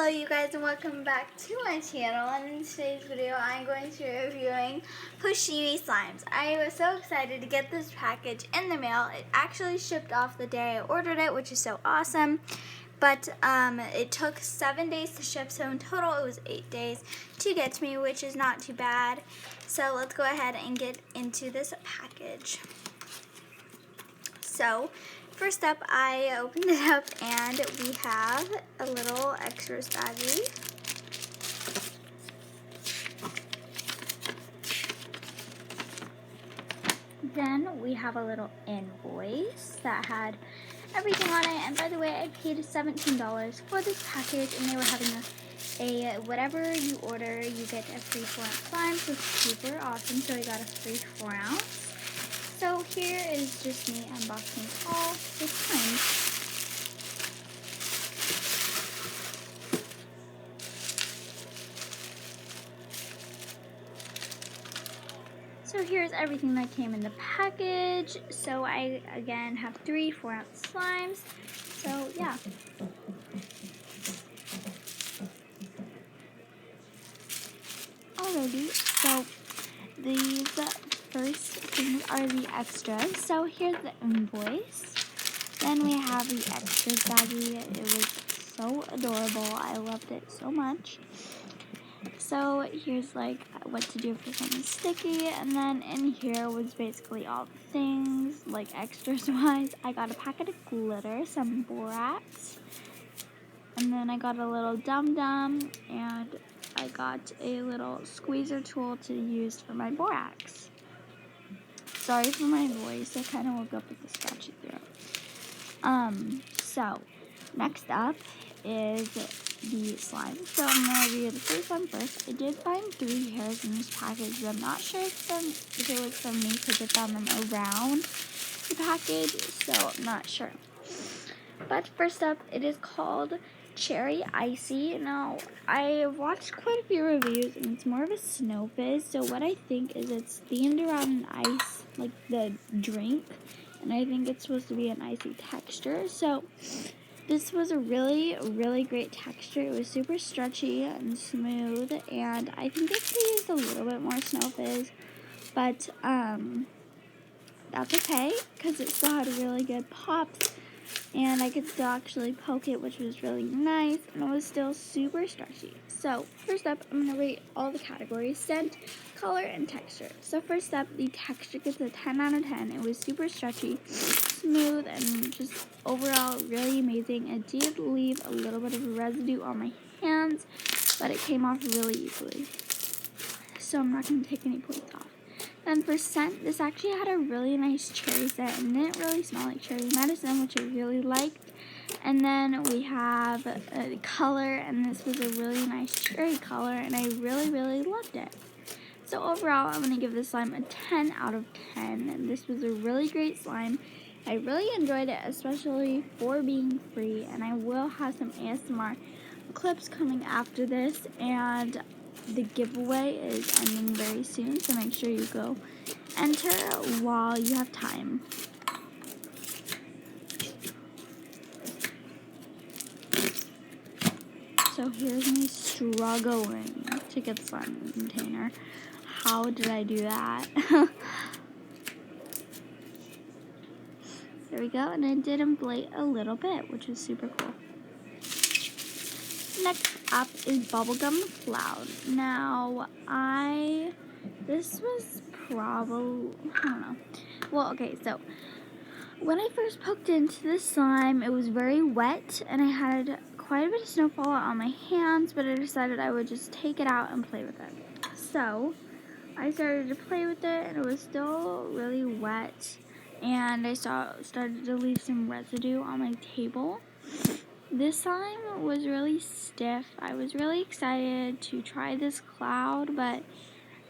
Hello you guys and welcome back to my channel, and in today's video I'm going to be reviewing Hoshimi slimes. I was so excited to get this package in the mail. It actually shipped off the day I ordered it, which is so awesome. But it took 7 days to ship, so in total it was 8 days to get to me, which is not too bad. So let's go ahead and get into this package. So first up, I opened it up and we have a little extras baggie. Then we have a little invoice that had everything on it. And by the way, I paid $17 for this package, and they were having a whatever you order, you get a free 4-ounce slime, so it's super awesome. So I got a free 4-ounce. So here is just me unboxing all the slimes. So here's everything that came in the package. So I, again, have 3 4-ounce slimes. So yeah. Alrighty, so these first things are the extras. So here's the invoice. Then we have the extras baggie. It was so adorable. I loved it so much. So here's like what to do for something sticky, and then in here was basically all the things like extras wise. I got a packet of glitter, some borax, and then I got a little dum-dum, and I got a little squeezer tool to use for my borax. Sorry for my voice, I kind of woke up with a scratchy throat. So next up is the slime. So I'm going to review the first one first. I did find 3 hairs in this package, but I'm not sure if it was from me because I found them around the package, so I'm not sure. But first up, it is called Cherry Icy. Now, I watched quite a few reviews, and it's more of a snow fizz. So what I think is it's themed around an ice, like the drink, and I think it's supposed to be an icy texture. So this was a really, really great texture. It was super stretchy and smooth, and I think it could use a little bit more snow fizz, but that's okay because it still had really good pops, and I could still actually poke it, which was really nice, and it was still super stretchy. So first up, I'm going to rate all the categories: scent, color, and texture. So first up, the texture gets a 10 out of 10. It was super stretchy, smooth, and just overall really amazing. It did leave a little bit of residue on my hands, but it came off really easily, so I'm not going to take any points off. Then for scent, this actually had a really nice cherry scent, and didn't really smell like cherry medicine, which I really liked. And then we have a color, and this was a really nice cherry color, and I really, really loved it. So overall, I'm going to give this slime a 10 out of 10. And this was a really great slime. I really enjoyed it, especially for being free, and I will have some ASMR clips coming after this, and the giveaway is ending very soon, so make sure you go enter while you have time. So here's me struggling to get the slime container. How did I do that? There we go, and it did inflate a little bit, which is super cool. Next up is Bubblegum Cloud. Now, this was probably, I don't know. Well, okay, so when I first poked into the slime, it was very wet, and I had quite a bit of snow fall on my hands, but I decided I would just take it out and play with it. So I started to play with it, and it was still really wet, and I started to leave some residue on my table. This slime was really stiff. I was really excited to try this cloud, but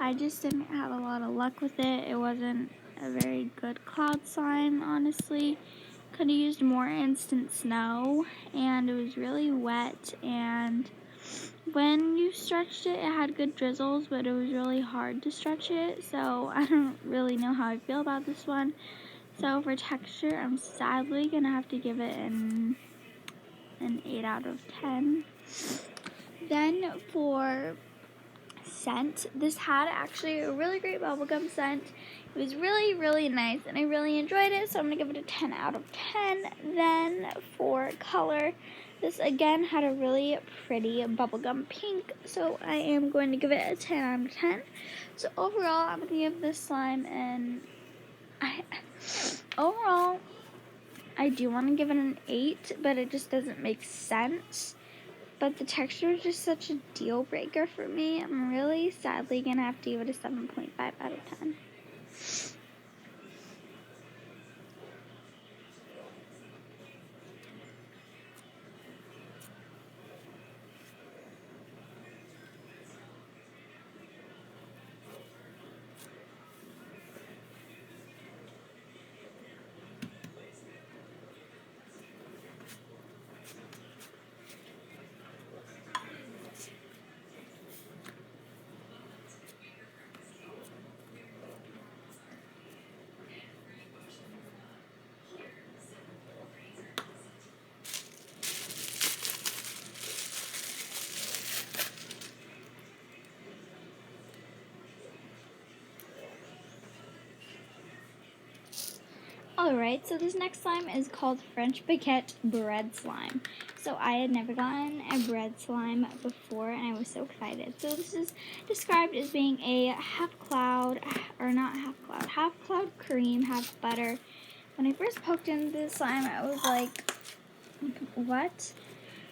I just didn't have a lot of luck with it. It wasn't a very good cloud slime, honestly. Could have used more instant snow, and it was really wet, and when you stretched it, it had good drizzles, but it was really hard to stretch it, so I don't really know how I feel about this one. So for texture, I'm sadly going to have to give it an 8 out of 10. then for scent, this had actually a really great bubblegum scent. It was really, really nice, and I really enjoyed it, so I'm going to give it a 10 out of 10. Then for color, this again had a really pretty bubblegum pink, so I am going to give it a 10 out of 10. So overall, I'm going to give this slime overall, I do want to give it an 8, but it just doesn't make sense. But the texture is just such a deal breaker for me. I'm really sadly going to have to give it a 7.5 out of 10. Alright, so this next slime is called French Baguette Bread Slime. So I had never gotten a bread slime before, and I was so excited. So this is described as being a half cloud cream, half butter. When I first poked into this slime, I was like, what?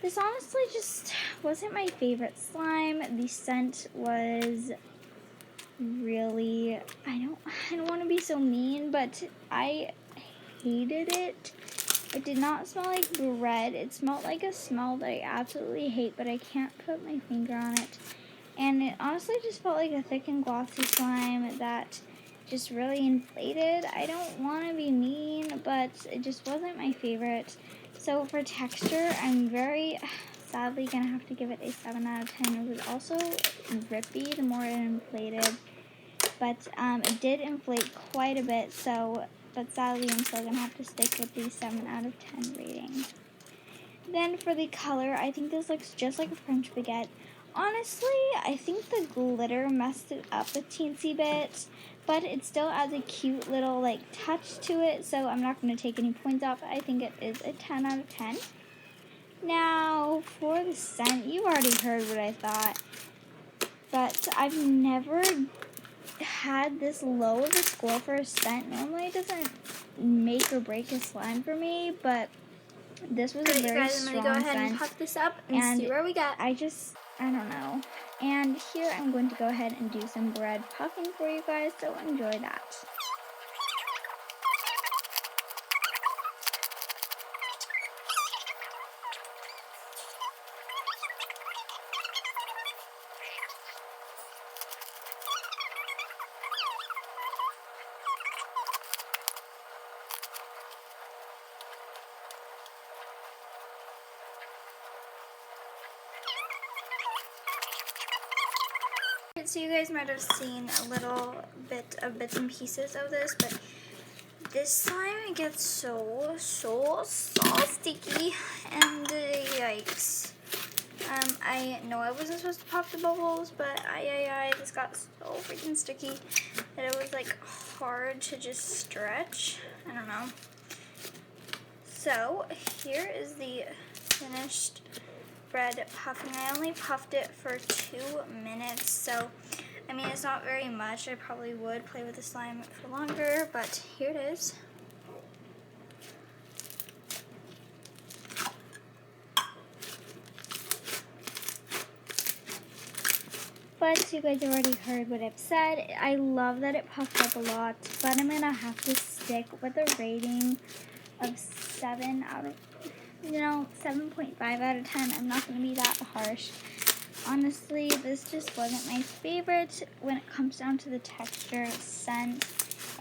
This honestly just wasn't my favorite slime. The scent was really, I don't want to be so mean, but I hated it. It did not smell like bread. It smelled like a smell that I absolutely hate, but I can't put my finger on it. And it honestly just felt like a thick and glossy slime that just really inflated. I don't want to be mean, but it just wasn't my favorite. So for texture, I'm very sadly going to have to give it a 7 out of 10. It was also drippy the more it inflated, but it did inflate quite a bit, but sadly I'm still going to have to stick with the 7 out of 10 rating. Then for the color, I think this looks just like a French baguette. Honestly, I think the glitter messed it up a teensy bit, but it still adds a cute little touch to it, so I'm not going to take any points off. I think it is a 10 out of 10. Now, for the scent, you already heard what I thought, but I've never had this low of a score for a scent. Normally it doesn't make or break a slime for me, but this was a very strong I'm going to go ahead scent. and puff this up and see where we got. I don't know. And here I'm going to go ahead and do some bread puffing for you guys, so enjoy that. So you guys might have seen a little bit of bits and pieces of this, but this slime gets so sticky, and yikes. I know I wasn't supposed to pop the bubbles, but this got so freaking sticky that it was hard to just stretch. I don't know. So here is the finished bread puffing. I only puffed it for 2 minutes, so I mean it's not very much. I probably would play with the slime for longer, but here it is. But you guys already heard what I've said. I love that it puffed up a lot, but I'm gonna have to stick with a rating of 7.5 out of 10. I'm not going to be that harsh. Honestly, this just wasn't my favorite when it comes down to the texture, scent,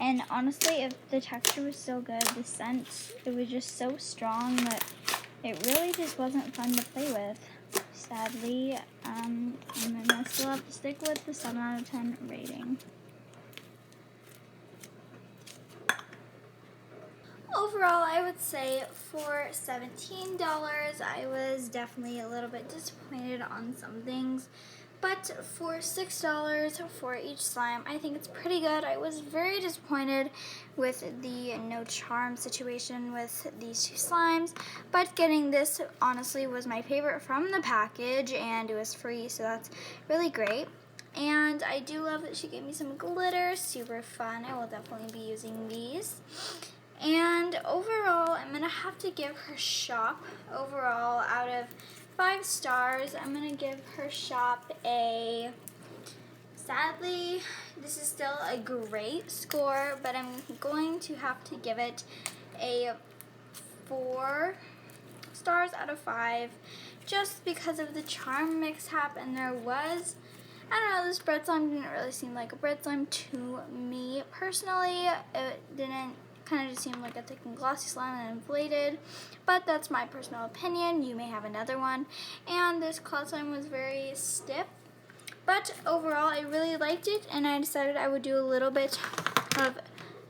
and honestly, if the texture was so good, the scent, it was just so strong that it really just wasn't fun to play with. Sadly, I'm going to still have to stick with the 7 out of 10 rating. overall, I would say for $17, I was definitely a little bit disappointed on some things. But for $6 for each slime, I think it's pretty good. I was very disappointed with the no charm situation with these two slimes. But getting this, honestly, was my favorite from the package, and it was free, so that's really great. And I do love that she gave me some glitter, super fun. I will definitely be using these. And overall, I'm going to have to give her shop, overall, out of 5 stars, I'm going to give her shop a, sadly, this is still a great score, but I'm going to have to give it a 4 stars out of 5, just because of the charm mix-up, and there was, I don't know, this bread slime didn't really seem like a bread slime to me personally. It didn't, kind of just seemed like a thick and glossy slime and inflated, but that's my personal opinion. You may have another one. And this cloud slime was very stiff, but overall I really liked it, and I decided I would do a little bit of,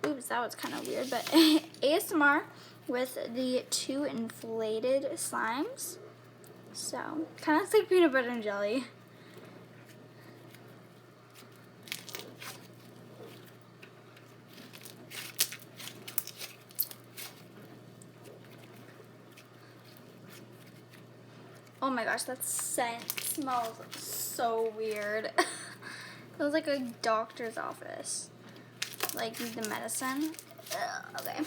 oops, that was kind of weird, but ASMR with the 2 inflated slimes. So, kind of looks like peanut butter and jelly. Oh my gosh, that scent smells so weird. It smells like a doctor's office. Like the medicine. Ugh, okay.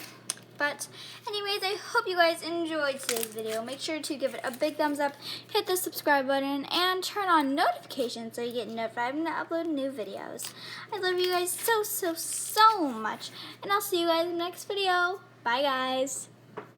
But anyways, I hope you guys enjoyed today's video. Make sure to give it a big thumbs up, hit the subscribe button, and turn on notifications so you get notified when I upload new videos. I love you guys so much. And I'll see you guys in the next video. Bye guys.